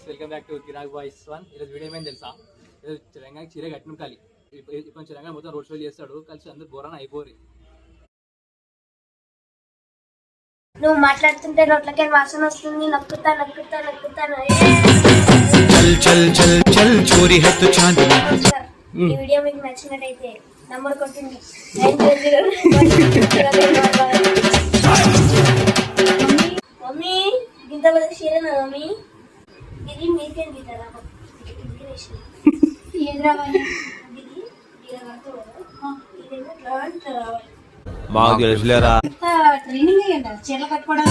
Welcome back to Kiraak boys 1. ఈరోజు video ఏమైంది తెలుసా? ఈరోజు చిరంగా చీర కట్టుకాలి. ఇప్పుడు చిరంగా మొత్తం రోడ్ షోలు చేస్తాడు. కలిసి అందరు బోరాన అయిపోరి. నువ్వు మాట్లాడుతుంటే నోట్లకే వాసన వస్తుంది. నక్కుతా నక్కుతా నక్కుతాను. ఈ వీడియో మీకు నచ్చినట్టయితే నంబర్ కొట్టండి. మమ్మీ గింత పెద్ద చీరనా మమ్మీ? ఇది మీకేం గిట్టారా? మాకు తెలుసులేరా. చీరలు కట్టుకోవడం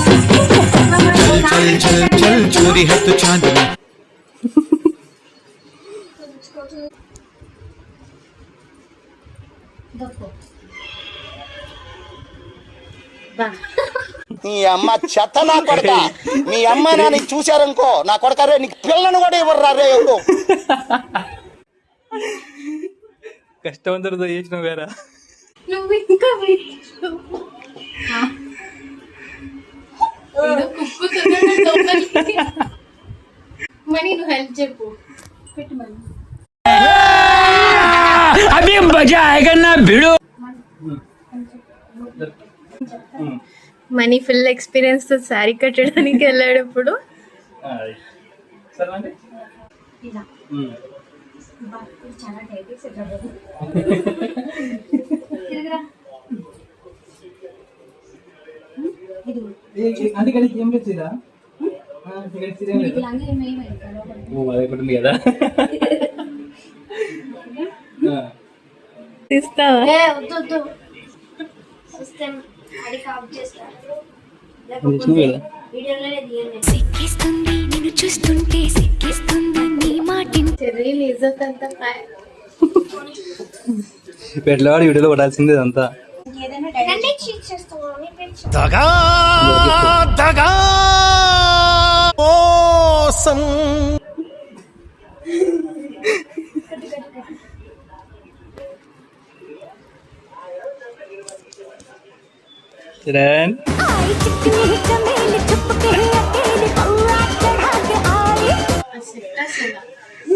నీ అమ్మ చెత్త నా కొడక. మీ అమ్మ నాన్న చూశారనుకో నా కొడకరే నీకు పిల్లను కూడా ఇవ్వరు రే. ఎవరు కష్టవంతుడితో చేసిన వేరా నువ్వు ఇంకా మనీ నువ్వు హెల్ప్ చెప్పు. పెట్టు మనీ. అభి మజా ఆయేగా నా భిడో. మనీ ఫుల్ ఎక్స్పీరియన్స్ తో శారీ కట్టడానికి వెళ్ళాడు. ఇప్పుడు తీస్తావా? పెట్లవాడు వీడియోలో పడాల్సిందే అంతా.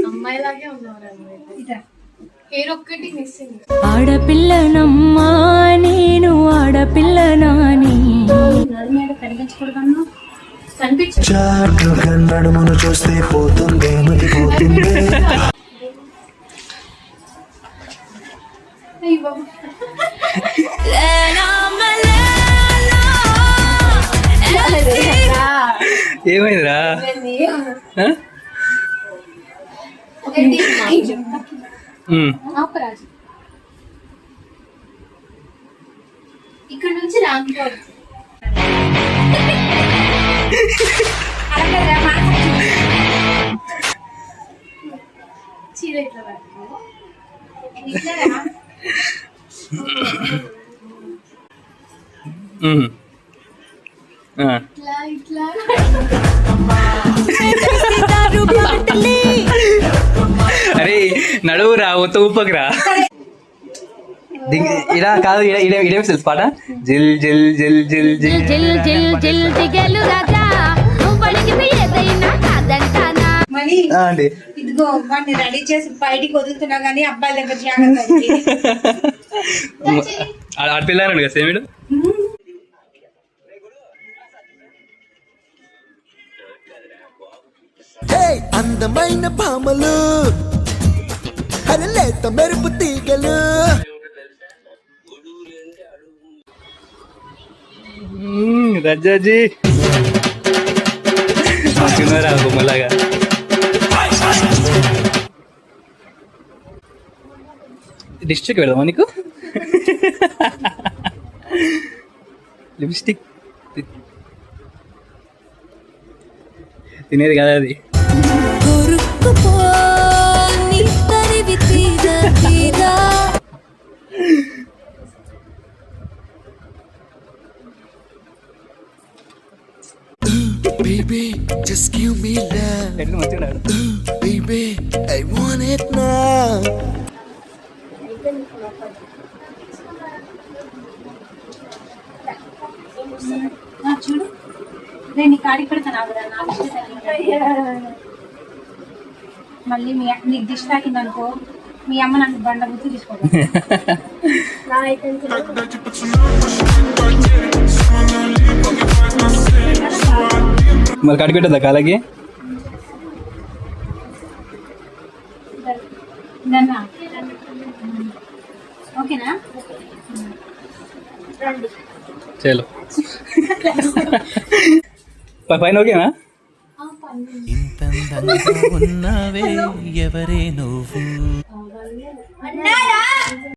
అమ్మాయిలాగే ఉన్నారు. హెయిర్ ఒక్కటి మిస్సింగ్. ఆడపిల్లనమ్మా నేను, ఆడపిల్లనాని నడుమును చూస్తే పోతుంది పోతుంది. ఏమైందిరా? ఇక్కడ నుంచి రాంపూర్ చీర ఇట్లా ఇట్లా అరే నడువురా, ఒత్త ఊపకరా. ఇలా కాదు, ఇదేమి తెలుసు పాట? జిల్ జిల్ జిల్ జిల్ జిల్ జిల్ జిల్ జిల్ దిగలు రాజా అండి. ఇదిగో వాడిని రెడీ చేసి బయటికి వదులుతున్నా గానీ అబ్బాయి దగ్గర జాగ్రత్త. ఆడపిల్లాడు కదా సేమిడు. అందమైన భామలు లేత మెరుపు తీగలు. రజాజీ బొమ్మలాగా. డిస్ట్రిక్ట్ వెళ్దామా నీకు? లిప్స్టిక్ తినేది కదా అది. baby, just give me love. ఎట్లా మంచిగా Baby, I want it now. చూడు నేను నీ కాడికి పెడతాను ఆవిడ నా దిష్టి తగిలింది. మళ్ళీ నీకు దిష్టి తాకింది అనుకో మీ అమ్మ నన్ను బండ గుర్తు తీసుకోవాలి. మరి కడిగి పెట్టదా కాలకి ఓకేనా? చలో పైన ఓకేనా? ఇంత అందంగా ఉన్నావే ఎవరే నువ్వు